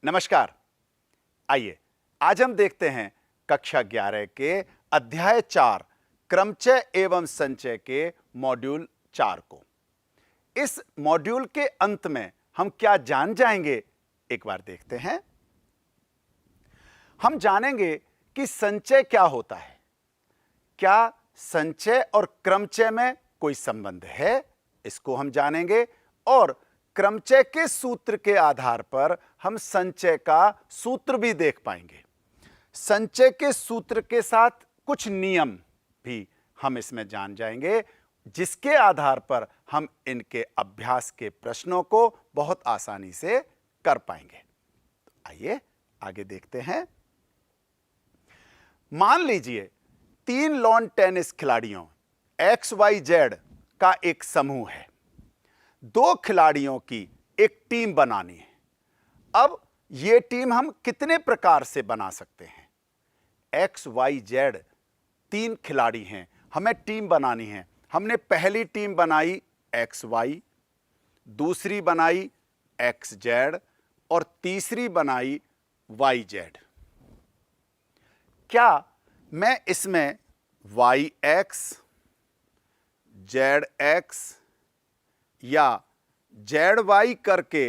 नमस्कार। आइए आज हम देखते हैं कक्षा 11 के अध्याय 4 क्रमचय एवं संचय के मॉड्यूल 4 को। इस मॉड्यूल के अंत में हम क्या जान जाएंगे, एक बार देखते हैं। हम जानेंगे कि संचय क्या होता है, क्या संचय और क्रमचय में कोई संबंध है, इसको हम जानेंगे, और क्रमचय के सूत्र के आधार पर हम संचय का सूत्र भी देख पाएंगे। संचय के सूत्र के साथ कुछ नियम भी हम इसमें जान जाएंगे, जिसके आधार पर हम इनके अभ्यास के प्रश्नों को बहुत आसानी से कर पाएंगे। तो आइए आगे देखते हैं। मान लीजिए 3 लॉन टेनिस खिलाड़ियों XYZ का एक समूह है। 2 खिलाड़ियों की एक टीम बनानी है। अब यह टीम हम कितने प्रकार से बना सकते हैं? XYZ 3 खिलाड़ी हैं, हमें टीम बनानी है। हमने पहली टीम बनाई XY, दूसरी बनाई XZ और तीसरी बनाई YZ। क्या मैं इसमें YX, ZX या ZY करके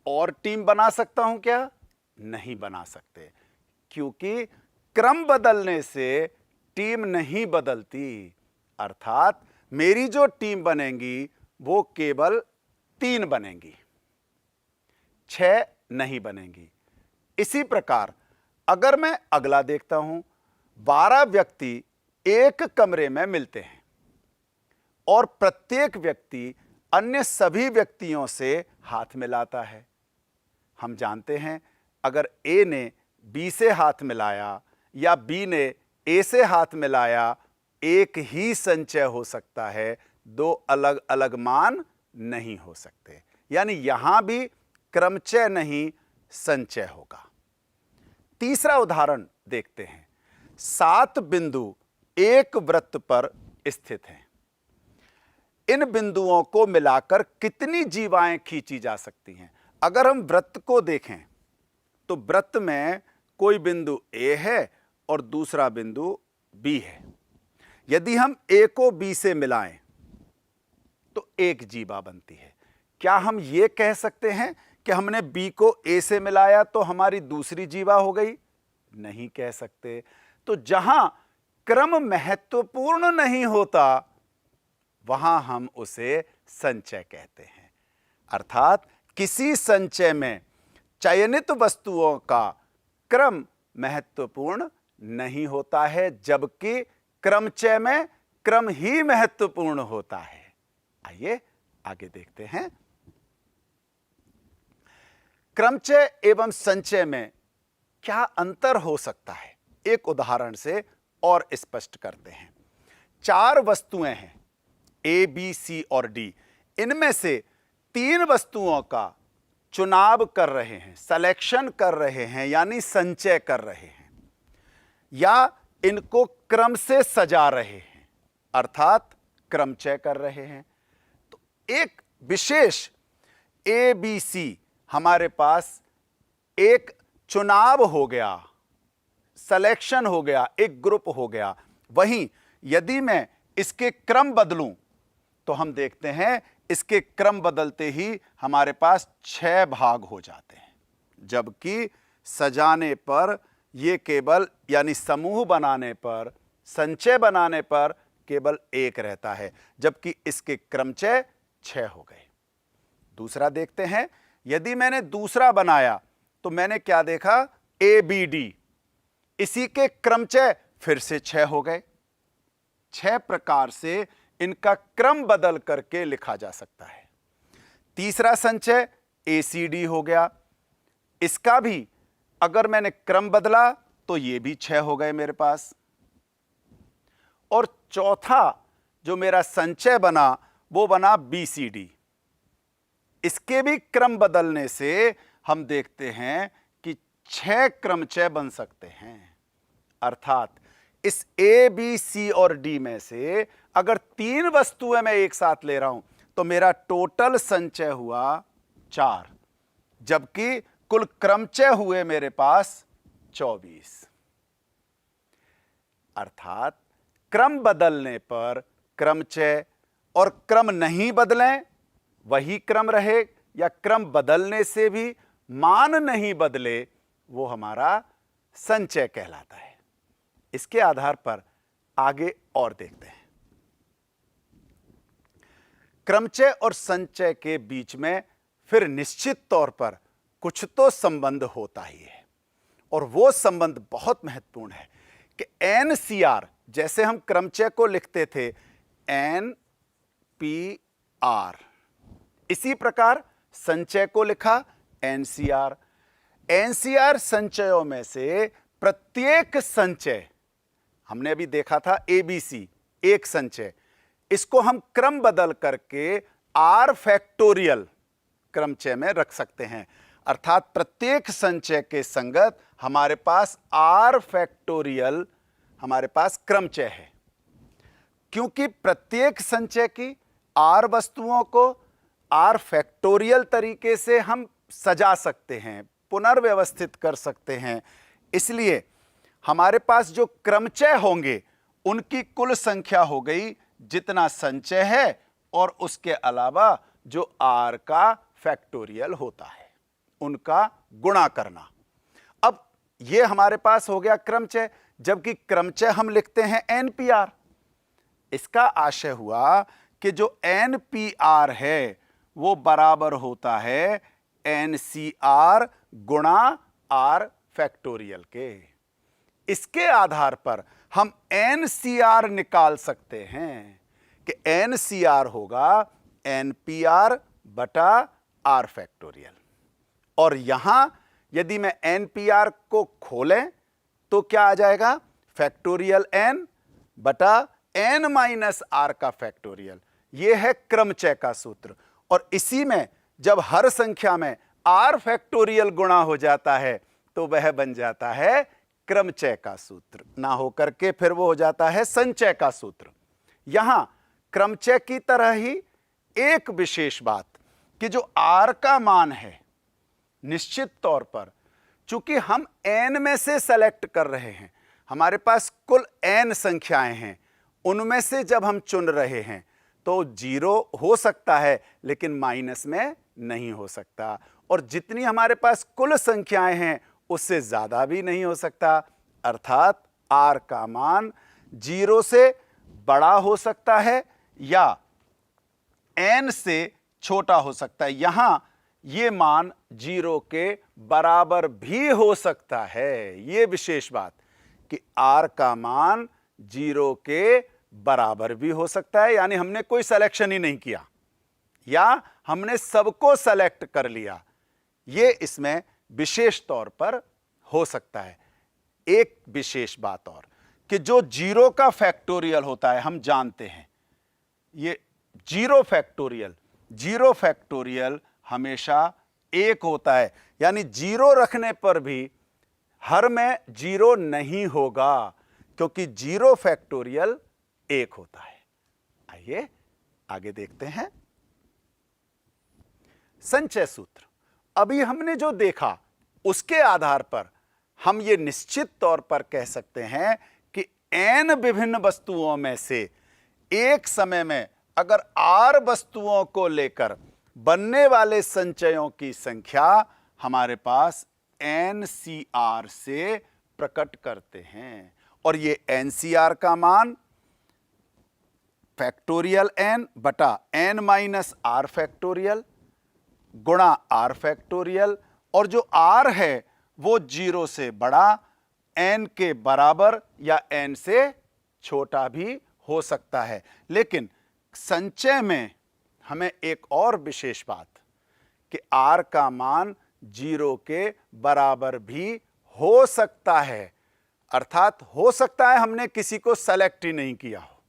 और टीम बना सकता हूं क्या? नहीं बना सकते, क्योंकि क्रम बदलने से टीम नहीं बदलती। अर्थात मेरी जो टीम बनेंगी वो केवल 3 बनेंगी, 6 नहीं बनेंगी। इसी प्रकार अगर मैं अगला देखता हूं, 12 व्यक्ति एक कमरे में मिलते हैं और प्रत्येक व्यक्ति अन्य सभी व्यक्तियों से हाथ मिलाता है। हम जानते हैं अगर A ने B से हाथ मिलाया या B ने A से हाथ मिलाया, एक ही संचय हो सकता है, 2 अलग अलग मान नहीं हो सकते। यानी यहां भी क्रमचय नहीं, संचय होगा। तीसरा उदाहरण देखते हैं। 7 बिंदु एक वृत्त पर स्थित हैं। इन बिंदुओं को मिलाकर कितनी जीवाएं खींची जा सकती हैं? अगर हम वृत्त को देखें तो वृत्त में कोई बिंदु A है और दूसरा बिंदु B है। यदि हम A को B से मिलाएं तो एक जीवा बनती है। क्या हम ये कह सकते हैं कि हमने B को A से मिलाया तो हमारी दूसरी जीवा हो गई? नहीं कह सकते। तो जहां क्रम महत्वपूर्ण नहीं होता वहां हम उसे संचय कहते हैं। अर्थात किसी संचय में चयनित वस्तुओं का क्रम महत्वपूर्ण नहीं होता है, जबकि क्रमचय में क्रम ही महत्वपूर्ण होता है। आइए आगे देखते हैं। क्रमचय एवं संचय में क्या अंतर हो सकता है, एक उदाहरण से और स्पष्ट करते हैं। 4 वस्तुएं हैं A, B, C और D। इनमें से 3 वस्तुओं का चुनाव कर रहे हैं, सिलेक्शन कर रहे हैं, यानी संचय कर रहे हैं, या इनको क्रम से सजा रहे हैं, अर्थात क्रमचय कर रहे हैं। तो एक विशेष A, B, C हमारे पास एक चुनाव हो गया, सिलेक्शन हो गया, एक ग्रुप हो गया। वहीं यदि मैं इसके क्रम बदलूं तो हम देखते हैं इसके क्रम बदलते ही हमारे पास 6 भाग हो जाते हैं, जबकि सजाने पर ये केवल, यानी समूह बनाने पर, संचय बनाने पर केवल 1 रहता है, जबकि इसके क्रमचय 6 हो गए। दूसरा देखते हैं। यदि मैंने दूसरा बनाया तो मैंने क्या देखा? ABD। इसी के क्रमचय फिर से 6 हो गए। 6 प्रकार से इनका क्रम बदल करके लिखा जा सकता है। तीसरा संचय ACD हो गया। इसका भी अगर मैंने क्रम बदला तो ये भी 6 हो गए मेरे पास। और चौथा जो मेरा संचय बना वो बना BCD। इसके भी क्रम बदलने से हम देखते हैं कि 6 क्रमचय बन सकते हैं। अर्थात इस A, B, C और D में से अगर 3 वस्तुएं मैं एक साथ ले रहा हूं तो मेरा टोटल संचय हुआ 4, जबकि कुल क्रमचय हुए मेरे पास 24। अर्थात क्रम बदलने पर क्रमचय और क्रम नहीं बदलें वही क्रम रहे, या क्रम बदलने से भी मान नहीं बदले वो हमारा संचय कहलाता है। इसके आधार पर आगे और देखते हैं। क्रमचय और संचय के बीच में फिर निश्चित तौर पर कुछ तो संबंध होता ही है, और वो संबंध बहुत महत्वपूर्ण है कि NCR, जैसे हम क्रमचय को लिखते थे NPR, इसी प्रकार संचय को लिखा NCR। NCR संचयों में से प्रत्येक संचय, हमने अभी देखा था ABC एक संचय, इसको हम क्रम बदल करके R फैक्टोरियल क्रमचय में रख सकते हैं। अर्थात प्रत्येक संचय के संगत हमारे पास R फैक्टोरियल हमारे पास क्रमचय है, क्योंकि प्रत्येक संचय की R वस्तुओं को R फैक्टोरियल तरीके से हम सजा सकते हैं, पुनर्व्यवस्थित कर सकते हैं। इसलिए हमारे पास जो क्रमचय होंगे उनकी कुल संख्या हो गई जितना संचय है, और उसके अलावा जो R का फैक्टोरियल होता है उनका गुणा करना। अब ये हमारे पास हो गया क्रमचय, जबकि क्रमचय हम लिखते हैं NPR। इसका आशय हुआ कि जो NPR है वो बराबर होता है NCR गुणा R फैक्टोरियल के। इसके आधार पर हम NCR निकाल सकते हैं कि NCR होगा NPR बटा R फैक्टोरियल। और यहां यदि मैं NPR को खोलें तो क्या आ जाएगा? फैक्टोरियल N बटा N माइनस R का फैक्टोरियल। यह है क्रमचय का सूत्र, और इसी में जब हर संख्या में R फैक्टोरियल गुणा हो जाता है तो वह बन जाता है क्रमचय का सूत्र, ना होकर के फिर वो हो जाता है संचय का सूत्र। यहां क्रमचय की तरह ही एक विशेष बात कि जो R का मान है, निश्चित तौर पर चूंकि हम n में से सेलेक्ट कर रहे हैं, हमारे पास कुल n संख्याएं हैं, उनमें से जब हम चुन रहे हैं तो 0 हो सकता है लेकिन माइनस में नहीं हो सकता, और जितनी हमारे पास कुल संख्याएं हैं उससे ज्यादा भी नहीं हो सकता। अर्थात R का मान 0 से बड़ा हो सकता है या n से छोटा हो सकता है। यहां ये मान 0 के बराबर भी हो सकता है। ये विशेष बात कि R का मान 0 के बराबर भी हो सकता है, यानी हमने कोई सिलेक्शन ही नहीं किया या हमने सबको सेलेक्ट कर लिया, ये इसमें विशेष तौर पर हो सकता है। एक विशेष बात और कि जो 0 का फैक्टोरियल होता है, हम जानते हैं ये 0 फैक्टोरियल हमेशा 1 होता है, यानी 0 रखने पर भी हर में 0 नहीं होगा, क्योंकि 0 फैक्टोरियल 1 होता है। आइए आगे देखते हैं संचय सूत्र। अभी हमने जो देखा उसके आधार पर हम ये निश्चित तौर पर कह सकते हैं कि n विभिन्न वस्तुओं में से एक समय में अगर r वस्तुओं को लेकर बनने वाले संचयों की संख्या हमारे पास NCR से प्रकट करते हैं, और ये NCR का मान फैक्टोरियल n बटा n माइनस R फैक्टोरियल गुणा R फैक्टोरियल, और जो R है वो 0 से बड़ा, n के बराबर या n से छोटा भी हो सकता है। लेकिन संचय में हमें एक और विशेष बात कि R का मान 0 के बराबर भी हो सकता है, अर्थात हो सकता है हमने किसी को सेलेक्ट ही नहीं किया हो।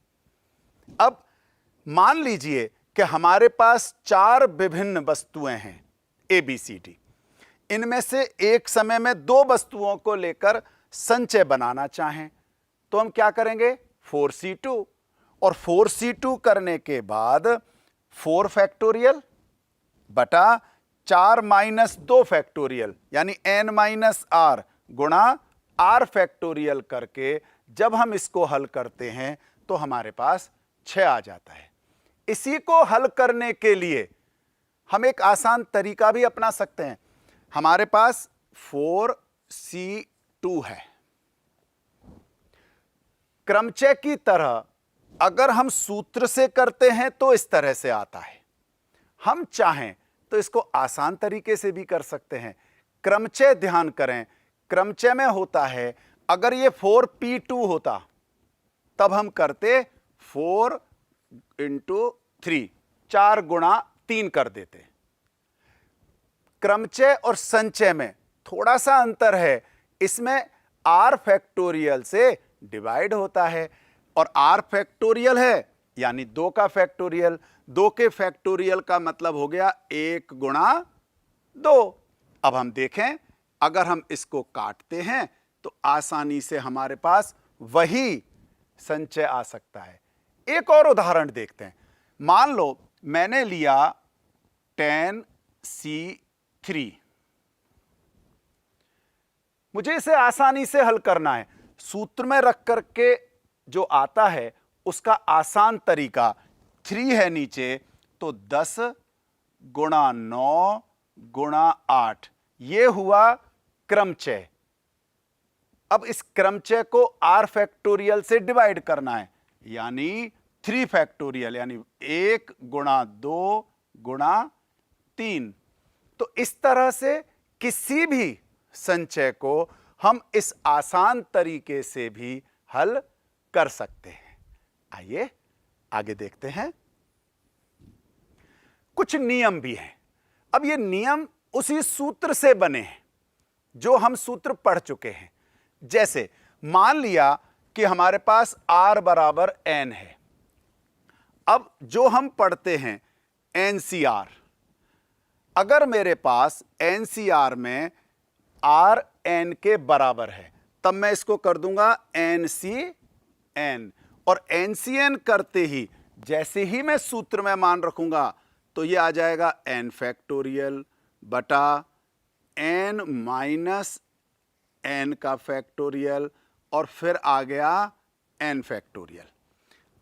अब मान लीजिए कि हमारे पास 4 विभिन्न वस्तुएं हैं ABCD, इनमें से एक समय में 2 वस्तुओं को लेकर संचय बनाना चाहें तो हम क्या करेंगे? 4C2 और 4c2 करने के बाद 4 फैक्टोरियल बटा 4 माइनस 2 फैक्टोरियल यानी n माइनस r गुणा r फैक्टोरियल करके जब हम इसको हल करते हैं तो हमारे पास 6 आ जाता है। इसी को हल करने के लिए हम एक आसान तरीका भी अपना सकते हैं। हमारे पास 4c2 है। क्रमचय की तरह अगर हम सूत्र से करते हैं तो इस तरह से आता है। हम चाहें तो इसको आसान तरीके से भी कर सकते हैं। क्रमचय ध्यान करें, क्रमचय में होता है अगर ये 4p2 होता तब हम करते 4 इंटू 3, 4 गुणा 3 कर देते। क्रमचय और संचय में थोड़ा सा अंतर है, इसमें r फैक्टोरियल से डिवाइड होता है और r फैक्टोरियल है यानी 2 का फैक्टोरियल, 2 के फैक्टोरियल का मतलब हो गया 1 गुणा 2। अब हम देखें अगर हम इसको काटते हैं तो आसानी से हमारे पास वही संचय आ सकता है। एक और उदाहरण देखते हैं। मान लो मैंने लिया 10c3, मुझे इसे आसानी से हल करना है। सूत्र में रख करके जो आता है उसका आसान तरीका 3 है नीचे, तो 10 गुणा 9 गुणा 8, ये हुआ क्रमचय। अब इस क्रमचय को r फैक्टोरियल से डिवाइड करना है यानी 3 फैक्टोरियल यानी 1 गुणा 2 गुणा 3। तो इस तरह से किसी भी संचय को हम इस आसान तरीके से भी हल कर सकते हैं। आइए आगे देखते हैं। कुछ नियम भी हैं। अब ये नियम उसी सूत्र से बने हैं जो हम सूत्र पढ़ चुके हैं। जैसे मान लिया कि हमारे पास r बराबर n है। अब जो हम पढ़ते हैं NCR, अगर मेरे पास NCR में r n के बराबर है तब मैं इसको कर दूंगा NCN, और NCN करते ही जैसे ही मैं सूत्र में मान रखूंगा तो ये आ जाएगा n फैक्टोरियल बटा n माइनस n का फैक्टोरियल और फिर आ गया n फैक्टोरियल।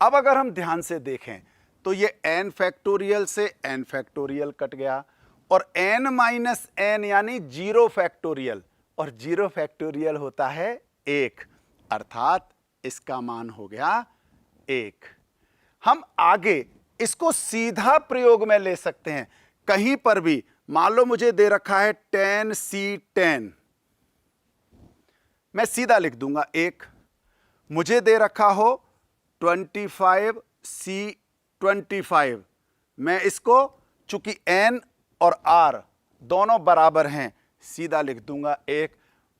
अब अगर हम ध्यान से देखें तो ये n फैक्टोरियल से n फैक्टोरियल कट गया और n माइनस n यानी 0 फैक्टोरियल, और 0 फैक्टोरियल होता है 1, अर्थात इसका मान हो गया 1। हम आगे इसको सीधा प्रयोग में ले सकते हैं। कहीं पर भी मान लो मुझे दे रखा है 10c10, मैं सीधा लिख दूंगा 1। मुझे दे रखा हो 25c25, मैं इसको चूंकि n और r दोनों बराबर हैं सीधा लिख दूंगा 1।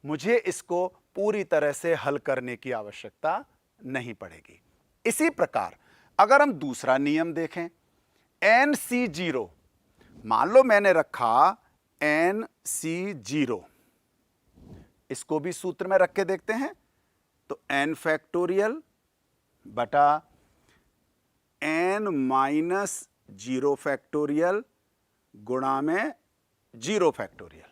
मुझे इसको पूरी तरह से हल करने की आवश्यकता नहीं पड़ेगी। इसी प्रकार अगर हम दूसरा नियम देखें NC0, मान लो मैंने रखा NC0, इसको भी सूत्र में रख के देखते हैं तो n फैक्टोरियल बटा n माइनस 0 फैक्टोरियल गुणा में 0 फैक्टोरियल।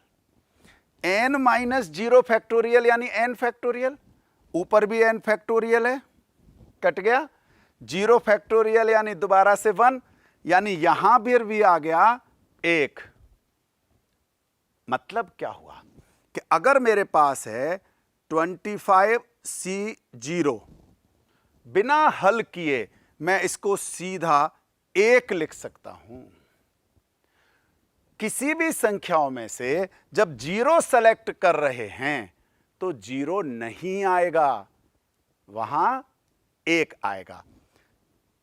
n माइनस 0 फैक्टोरियल यानी n फैक्टोरियल, ऊपर भी n फैक्टोरियल है, कट गया। 0 फैक्टोरियल यानी दोबारा से 1, यानी यहां भी आ गया 1। मतलब क्या हुआ कि अगर मेरे पास है 25c0, बिना हल किए मैं इसको सीधा 1 लिख सकता हूं। किसी भी संख्याओं में से जब 0 सेलेक्ट कर रहे हैं तो 0 नहीं आएगा, वहां 1 आएगा।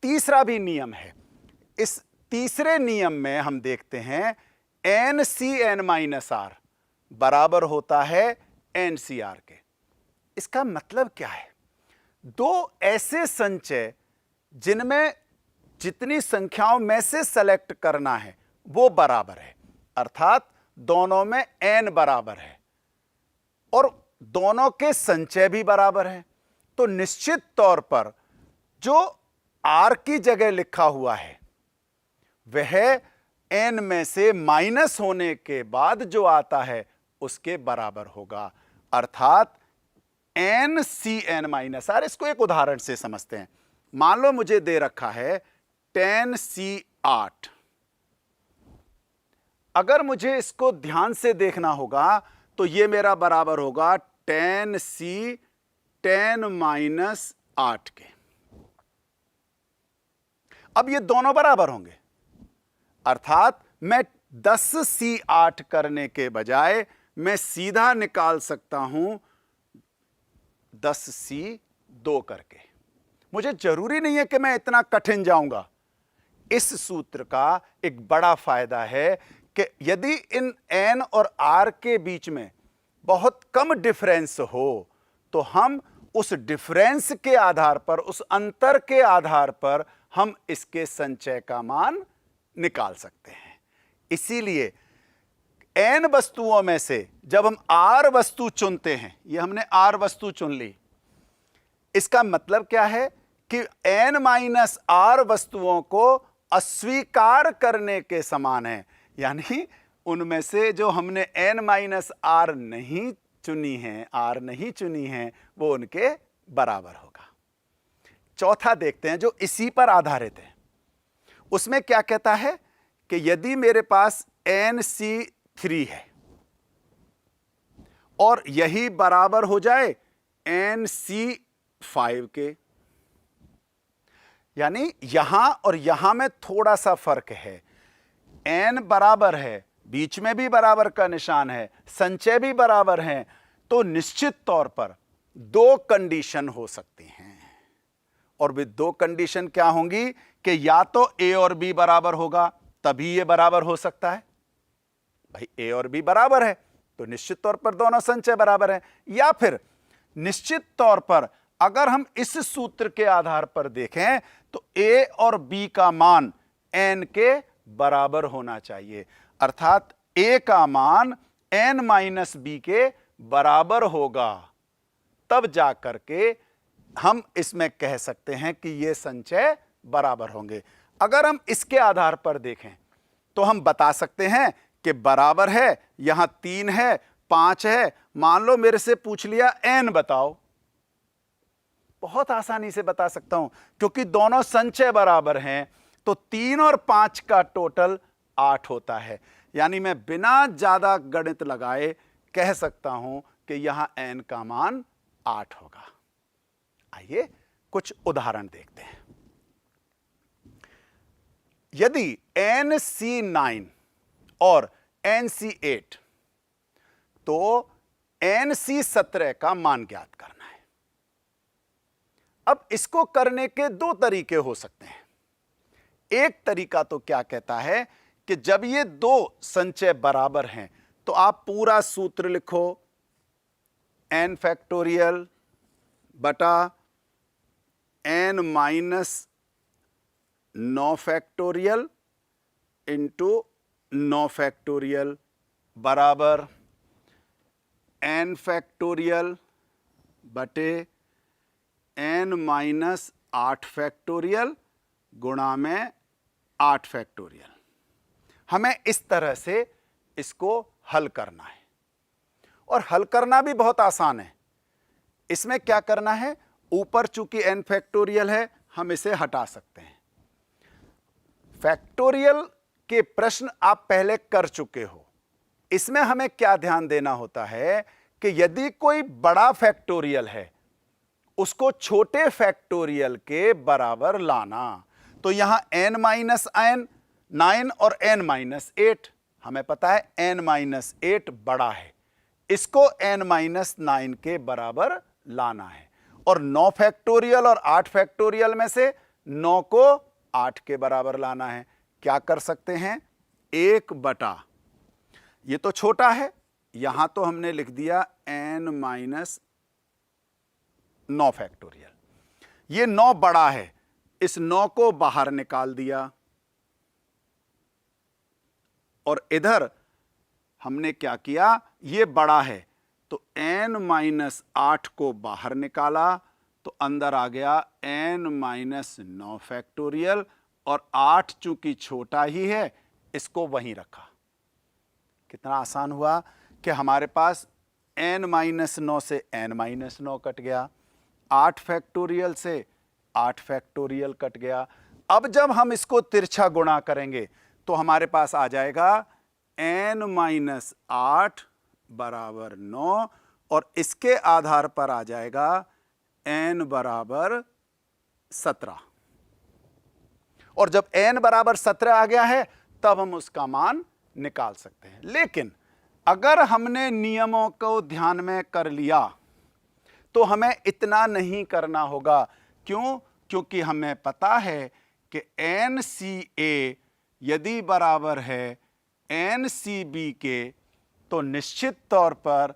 तीसरा भी नियम है। इस तीसरे नियम में हम देखते हैं NCN-R बराबर होता है NCR के। इसका मतलब क्या है? दो ऐसे संचय जिनमें जितनी संख्याओं में से सेलेक्ट करना है वो बराबर है, अर्थात दोनों में n बराबर है और दोनों के संचय भी बराबर है, तो निश्चित तौर पर जो r की जगह लिखा हुआ है वह n में से माइनस होने के बाद जो आता है उसके बराबर होगा, अर्थात n Cn माइनस r। इसको एक उदाहरण से समझते हैं। मान लो मुझे दे रखा है 10C8। अगर मुझे इसको ध्यान से देखना होगा तो यह मेरा बराबर होगा 10C 10 माइनस 8 के। अब ये दोनों बराबर होंगे, अर्थात मैं 10C8 करने के बजाय मैं सीधा निकाल सकता हूं 10C2 करके। मुझे जरूरी नहीं है कि मैं इतना कठिन जाऊंगा। इस सूत्र का एक बड़ा फायदा है कि यदि इन n और r के बीच में बहुत कम डिफरेंस हो तो हम उस डिफरेंस के आधार पर, उस अंतर के आधार पर हम इसके संचय का मान निकाल सकते हैं। इसीलिए n वस्तुओं में से जब हम r वस्तु चुनते हैं, ये हमने r वस्तु चुन ली, इसका मतलब क्या है कि n माइनस r वस्तुओं को अस्वीकार करने के समान है। यानी उनमें से जो हमने n माइनस r नहीं चुनी है, r नहीं चुनी है, वो उनके बराबर होगा। चौथा देखते हैं जो इसी पर आधारित है। उसमें क्या कहता है कि यदि मेरे पास NC3 है और यही बराबर हो जाए NC5 के, यानी यहां और यहां में थोड़ा सा फर्क है। n बराबर है, बीच में भी बराबर का निशान है, संचय भी बराबर है, तो निश्चित तौर पर दो कंडीशन हो सकती हैं। और वे दो कंडीशन क्या होंगी कि या तो a और b बराबर होगा तभी ये बराबर हो सकता है। भाई a और b बराबर है तो निश्चित तौर पर दोनों संचय बराबर है। या फिर निश्चित तौर पर अगर हम इस सूत्र के आधार पर देखें तो a और b का मान n के बराबर होना चाहिए, अर्थात a का मान n माइनस b के बराबर होगा, तब जाकर के हम इसमें कह सकते हैं कि ये संचय बराबर होंगे। अगर हम इसके आधार पर देखें तो हम बता सकते हैं कि बराबर है, यहां 3 है, 5 है। मान लो मेरे से पूछ लिया n बताओ, बहुत आसानी से बता सकता हूं क्योंकि दोनों संचय बराबर हैं, तो 3 और 5 का टोटल 8 होता है। यानी मैं बिना ज्यादा गणित लगाए कह सकता हूं कि यहां n का मान 8 होगा। आइए कुछ उदाहरण देखते हैं। यदि NC9 और NC8 तो NC17 का मान ज्ञात करना है। अब इसको करने के दो तरीके हो सकते हैं। एक तरीका तो क्या कहता है कि जब ये दो संचय बराबर हैं तो आप पूरा सूत्र लिखो, n फैक्टोरियल बटा n minus 9 factorial into 9 factorial बराबर n फैक्टोरियल बटे n माइनस 8 फैक्टोरियल गुणा में 8 फैक्टोरियल। हमें इस तरह से इसको हल करना है और हल करना भी बहुत आसान है। इसमें क्या करना है, ऊपर चूंकि n फैक्टोरियल है हम इसे हटा सकते हैं। फैक्टोरियल के प्रश्न आप पहले कर चुके हो। इसमें हमें क्या ध्यान देना होता है कि यदि कोई बड़ा फैक्टोरियल है उसको छोटे फैक्टोरियल के बराबर लाना। तो यहां n माइनस n 9 और n माइनस 8, हमें पता है n माइनस 8 बड़ा है, इसको n माइनस 9 के बराबर लाना है। और 9 फैक्टोरियल और 8 फैक्टोरियल में से 9 को 8 के बराबर लाना है। क्या कर सकते हैं, 1 बटा, ये तो छोटा है, यहां तो हमने लिख दिया n माइनस 9 फैक्टोरियल। ये 9 बड़ा है, इस 9 को बाहर निकाल दिया और इधर हमने क्या किया, ये बड़ा है तो n माइनस 8 को बाहर निकाला तो अंदर आ गया n-9 फैक्टोरियल, और 8 चूंकि छोटा ही है इसको वहीं रखा। कितना आसान हुआ कि हमारे पास n-9 से n-9 कट गया, 8 फैक्टोरियल से 8 फैक्टोरियल कट गया। अब जब हम इसको तिरछा गुणा करेंगे तो हमारे पास आ जाएगा n-8 बराबर 9, और इसके आधार पर आ जाएगा n बराबर 17। और जब n बराबर 17 आ गया है तब हम उसका मान निकाल सकते हैं। लेकिन अगर हमने नियमों को ध्यान में कर लिया तो हमें इतना नहीं करना होगा। क्यों? क्योंकि हमें पता है कि NCA यदि बराबर है NCB के, तो निश्चित तौर पर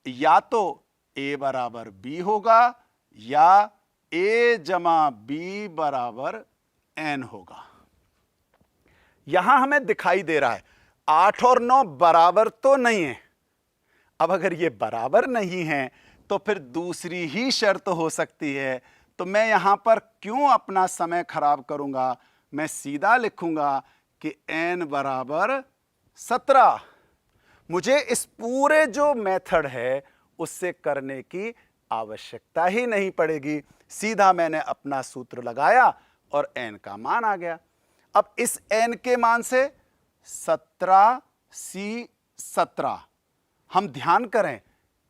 या तो A बराबर B होगा या A जमा B बराबर N होगा। यहां हमें दिखाई दे रहा है 8 और 9 बराबर तो नहीं है। अब अगर ये बराबर नहीं है तो फिर दूसरी ही शर्त हो सकती है। तो मैं यहां पर क्यों अपना समय खराब करूंगा, मैं सीधा लिखूंगा कि n बराबर 17। मुझे इस पूरे जो मेथड है उससे करने की आवश्यकता ही नहीं पड़ेगी। सीधा मैंने अपना सूत्र लगाया और n का मान आ गया। अब इस n के मान से 17C17 हम ध्यान करें,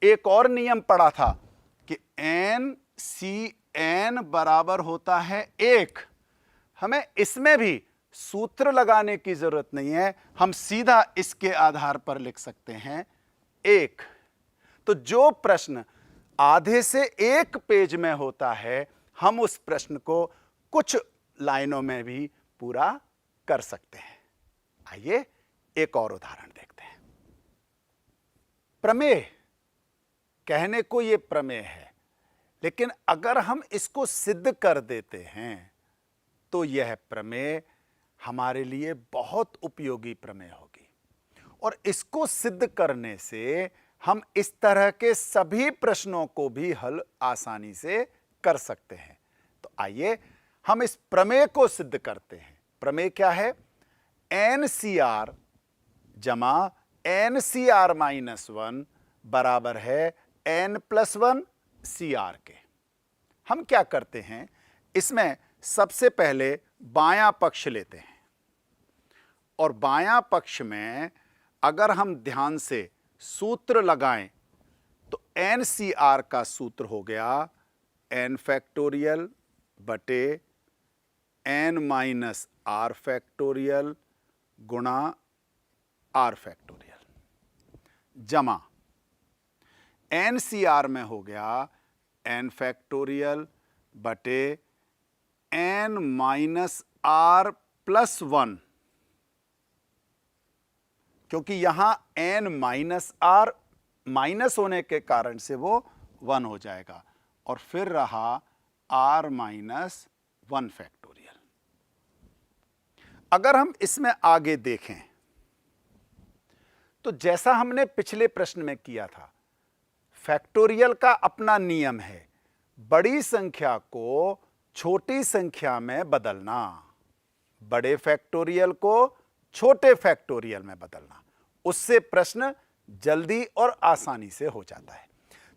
एक और नियम पढ़ा था कि NCN बराबर होता है 1। हमें इसमें भी सूत्र लगाने की जरूरत नहीं है, हम सीधा इसके आधार पर लिख सकते हैं 1। तो जो प्रश्न आधे से एक पेज में होता है हम उस प्रश्न को कुछ लाइनों में भी पूरा कर सकते हैं। आइए एक और उदाहरण देखते हैं। प्रमेय कहने को यह प्रमेय है, लेकिन अगर हम इसको सिद्ध कर देते हैं तो यह प्रमेय हमारे लिए बहुत उपयोगी प्रमेय होगी। और इसको सिद्ध करने से हम इस तरह के सभी प्रश्नों को भी हल आसानी से कर सकते हैं। तो आइए हम इस प्रमेय को सिद्ध करते हैं। प्रमेय क्या है? NCR जमा NCR-1 बराबर है n+1 CR के। हम क्या करते हैं, इसमें सबसे पहले बायां पक्ष लेते हैं, और बायां पक्ष में अगर हम ध्यान से सूत्र लगाएं तो NCR का सूत्र हो गया n फैक्टोरियल बटे n-r फैक्टोरियल गुणा r फैक्टोरियल, जमा NCR में हो गया n फैक्टोरियल बटे n-r+1, क्योंकि यहां n-r माइनस होने के कारण से वो 1 हो जाएगा, और फिर रहा r-1 फैक्टोरियल। अगर हम इसमें आगे देखें तो जैसा हमने पिछले प्रश्न में किया था, फैक्टोरियल का अपना नियम है, बड़ी संख्या को छोटी संख्या में बदलना, बड़े फैक्टोरियल को छोटे फैक्टोरियल में बदलना, उससे प्रश्न जल्दी और आसानी से हो जाता है।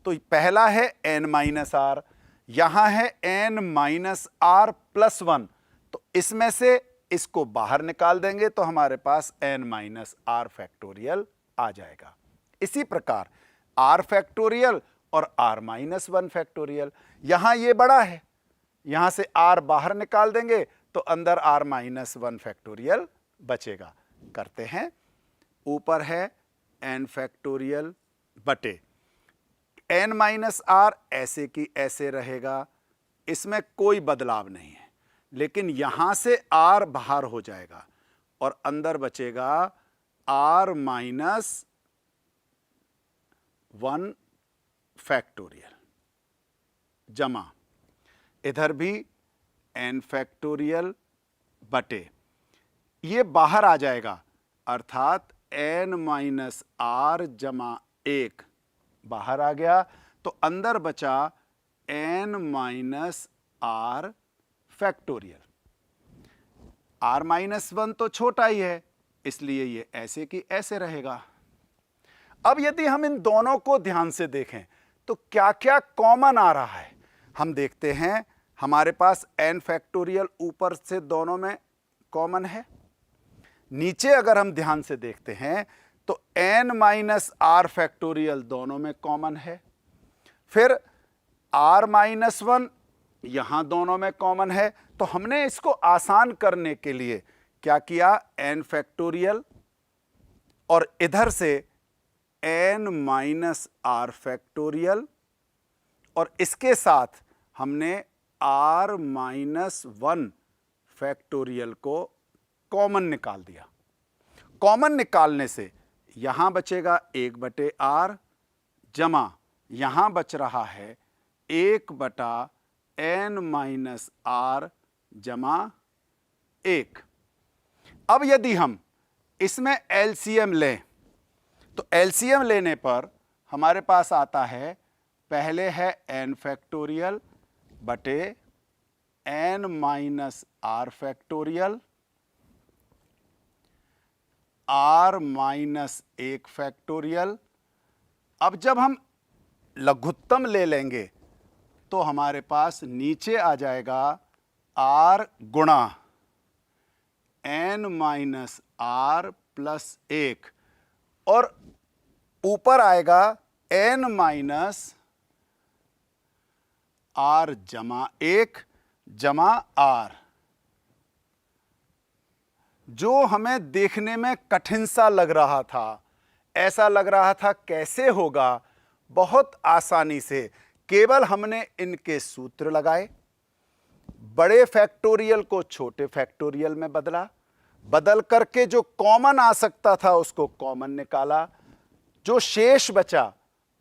तो पहला है n-r, यहां है n-r+1, तो इसमें से इसको बाहर निकाल देंगे तो हमारे पास n-r फैक्टोरियल आ जाएगा। इसी प्रकार r फैक्टोरियल और r-1 फैक्टोरियल, यहां ये बड़ा है, यहां से r बाहर निकाल देंगे तो अंदर r-1 फैक्टोरियल बचेगा। करते हैं, ऊपर है n फैक्टोरियल बटे n-r ऐसे की ऐसे रहेगा, इसमें कोई बदलाव नहीं है, लेकिन यहां से r बाहर हो जाएगा और अंदर बचेगा r-1 फैक्टोरियल, जमा इधर भी n फैक्टोरियल बटे, ये बाहर आ जाएगा, अर्थात n-r जमा 1 बाहर आ गया, तो अंदर बचा n minus r factorial. r minus 1 तो छोटा ही है, इसलिए ये ऐसे की ऐसे रहेगा। अब यदि हम इन दोनों को ध्यान से देखें तो क्या क्या कॉमन आ रहा है, हम देखते हैं। हमारे पास n फैक्टोरियल ऊपर से दोनों में कॉमन है। नीचे अगर हम ध्यान से देखते हैं तो n माइनस आर फैक्टोरियल दोनों में कॉमन है। फिर r माइनस 1 यहां दोनों में कॉमन है। तो हमने इसको आसान करने के लिए क्या किया, n फैक्टोरियल और इधर से n माइनस आर फैक्टोरियल और इसके साथ हमने r माइनस 1 फैक्टोरियल को कॉमन निकाल दिया। कॉमन निकालने से यहां बचेगा 1/r जमा यहां बच रहा है 1/n माइनस आर जमा 1। अब यदि हम इसमें एलसीएम लें तो एलसीएम लेने पर हमारे पास आता है, पहले है n फैक्टोरियल बटे n minus r factorial, r minus 1 factorial. अब जब हम लघुत्तम ले लेंगे तो हमारे पास नीचे आ जाएगा r गुणा n माइनस आर प्लस 1 और ऊपर आएगा n माइनस आर जमा 1 जमा r। जो हमें देखने में कठिन सा लग रहा था, ऐसा लग रहा था कैसे होगा, बहुत आसानी से केवल हमने इनके सूत्र लगाए, बड़े फैक्टोरियल को छोटे फैक्टोरियल में बदला, बदल करके जो कॉमन आ सकता था उसको कॉमन निकाला, जो शेष बचा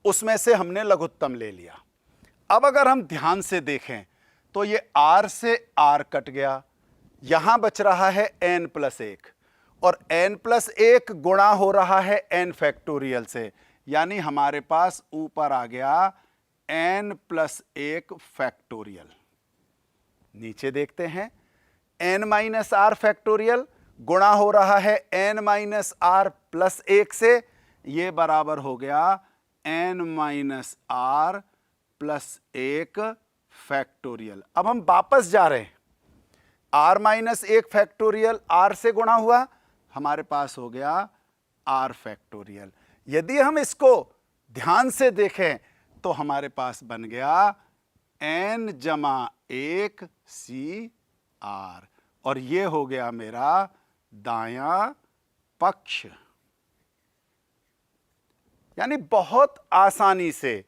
उसमें से हमने लघुत्तम ले लिया। अब अगर हम ध्यान से देखें तो ये r से r कट गया, यहां बच रहा है n प्लस 1 और n प्लस 1 गुणा हो रहा है n फैक्टोरियल से, यानी हमारे पास ऊपर आ गया n प्लस 1 फैक्टोरियल। नीचे देखते हैं n माइनस आर फैक्टोरियल गुणा हो रहा है n माइनस आर प्लस 1 से, ये बराबर हो गया n minus r plus 1 factorial. अब हम वापस जा रहे हैं, r माइनस 1 फैक्टोरियल r से गुणा हुआ, हमारे पास हो गया r फैक्टोरियल। यदि हम इसको ध्यान से देखें तो हमारे पास बन गया n जमा 1 सी आर और ये हो गया मेरा दायां पक्ष। यानी बहुत आसानी से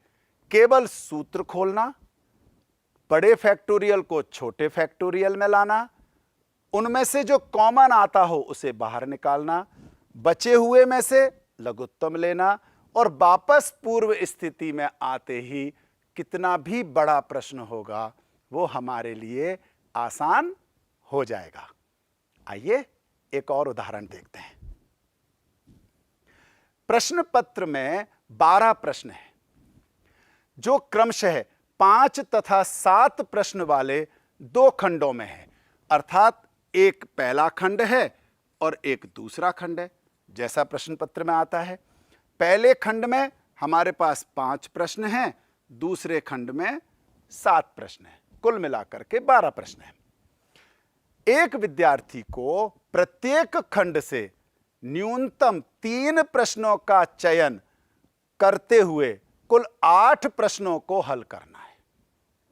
केवल सूत्र खोलना, बड़े फैक्टोरियल को छोटे फैक्टोरियल में लाना, उनमें से जो कॉमन आता हो उसे बाहर निकालना, बचे हुए में से लघुत्तम लेना और वापस पूर्व स्थिति में आते ही कितना भी बड़ा प्रश्न होगा वो हमारे लिए आसान हो जाएगा। आइए एक और उदाहरण देखते हैं। प्रश्न पत्र में 12 प्रश्न हैं जो क्रमशः 5 तथा 7 प्रश्न वाले 2 खंडों में है, अर्थात एक पहला खंड है और एक दूसरा खंड है, जैसा प्रश्न पत्र में आता है। पहले खंड में हमारे पास 5 प्रश्न हैं, दूसरे खंड में 7 प्रश्न हैं, कुल मिलाकर के 12 प्रश्न हैं। एक विद्यार्थी को प्रत्येक खंड से न्यूनतम 3 प्रश्नों का चयन करते हुए कुल 8 प्रश्नों को हल करना है।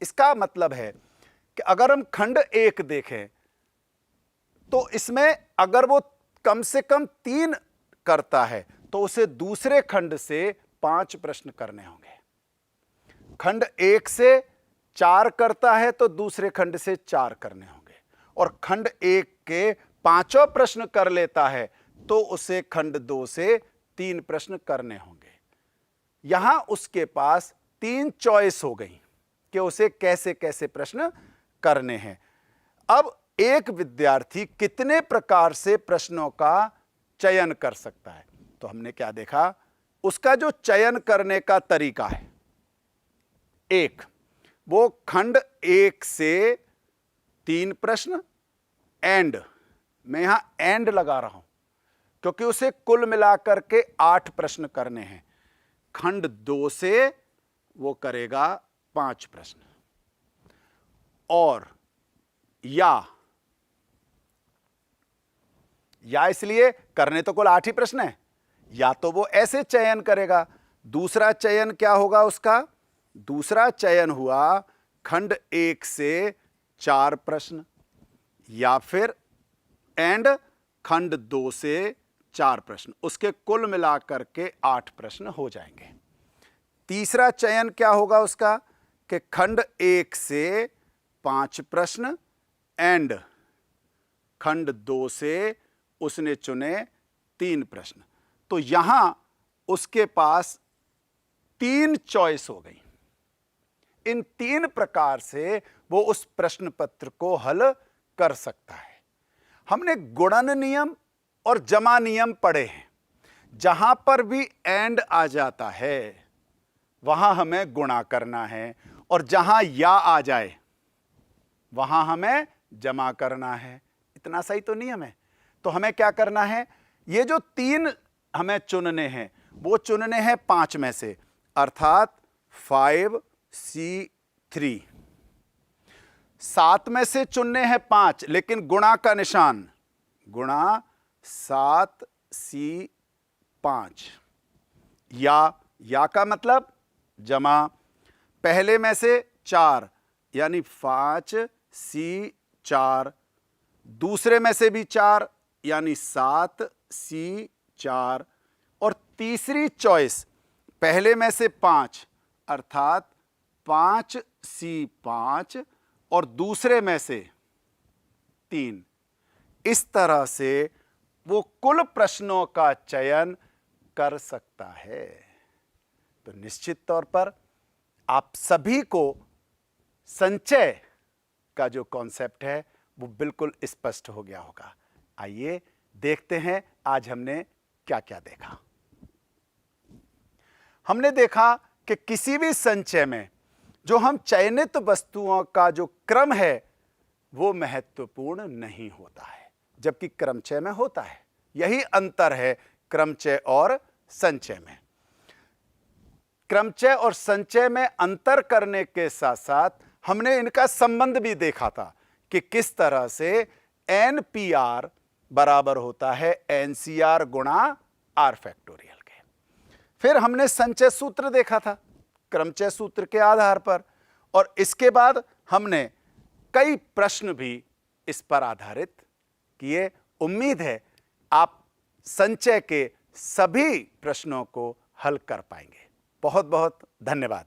इसका मतलब है कि अगर हम खंड 1 देखें तो इसमें अगर वो कम से कम 3 करता है तो उसे दूसरे खंड से 5 प्रश्न करने होंगे। खंड 1 से 4 करता है तो दूसरे खंड से 4 करने होंगे, और खंड 1 के 5 प्रश्न कर लेता है तो उसे खंड 2 से 3 प्रश्न करने होंगे। यहां उसके पास 3 चॉइस हो गई कि उसे कैसे कैसे प्रश्न करने हैं। अब एक विद्यार्थी कितने प्रकार से प्रश्नों का चयन कर सकता है, तो हमने क्या देखा, उसका जो चयन करने का तरीका है, 1, वो खंड 1 से 3 प्रश्न एंड, मैं यहां एंड लगा रहा हूं क्योंकि उसे कुल मिलाकर के 8 प्रश्न करने हैं। खंड 2 से वो करेगा 5 प्रश्न, और या इसलिए करने तो कुल 8 ही प्रश्न है, या तो वो ऐसे चयन करेगा। दूसरा चयन क्या होगा उसका? दूसरा चयन हुआ खंड 1 से 4 प्रश्न, या फिर एंड खंड 2 से 4 प्रश्न, उसके कुल मिलाकर के 8 प्रश्न हो जाएंगे। तीसरा चयन क्या होगा उसका कि खंड 1 से 5 प्रश्न एंड खंड 2 से उसने चुने 3 प्रश्न। तो यहां उसके पास 3 चॉइस हो गई। इन 3 प्रकार से वो उस प्रश्न पत्र को हल कर सकता है। हमने गुणन नियम और जमा नियम पढ़े हैं। जहां पर भी एंड आ जाता है वहां हमें गुणा करना है, और जहां या आ जाए वहां हमें जमा करना है। इतना सही तो नियम है। तो हमें क्या करना है? ये जो 3 हमें चुनने हैं वो चुनने हैं 5 में से, अर्थात 5C3। 7 में से चुनने हैं 5, लेकिन गुणा का निशान, गुणा 7C5। या का मतलब जमा, पहले में से 4 यानी 5C4, दूसरे में से भी 4 यानी 7C4, और तीसरी चॉइस पहले में से 5 अर्थात 5C5 और दूसरे में से 3। इस तरह से वो कुल प्रश्नों का चयन कर सकता है। तो निश्चित तौर पर आप सभी को संचय का जो कॉन्सेप्ट है वो बिल्कुल स्पष्ट हो गया होगा। आइए देखते हैं आज हमने क्या क्या देखा। हमने देखा कि किसी भी संचय में जो हम चयनित वस्तुओं का जो क्रम है वो महत्वपूर्ण नहीं होता है, जबकि क्रमचय में होता है। यही अंतर है क्रमचय और संचय में। क्रमचय और संचय में अंतर करने के साथ साथ हमने इनका संबंध भी देखा था कि किस तरह से NPR बराबर होता है NCR गुणा R फैक्टोरियल के। फिर हमने संचय सूत्र देखा था क्रमचय सूत्र के आधार पर, और इसके बाद हमने कई प्रश्न भी इस पर आधारित किए। उम्मीद है आप संचय के सभी प्रश्नों को हल कर पाएंगे। बहुत बहुत धन्यवाद।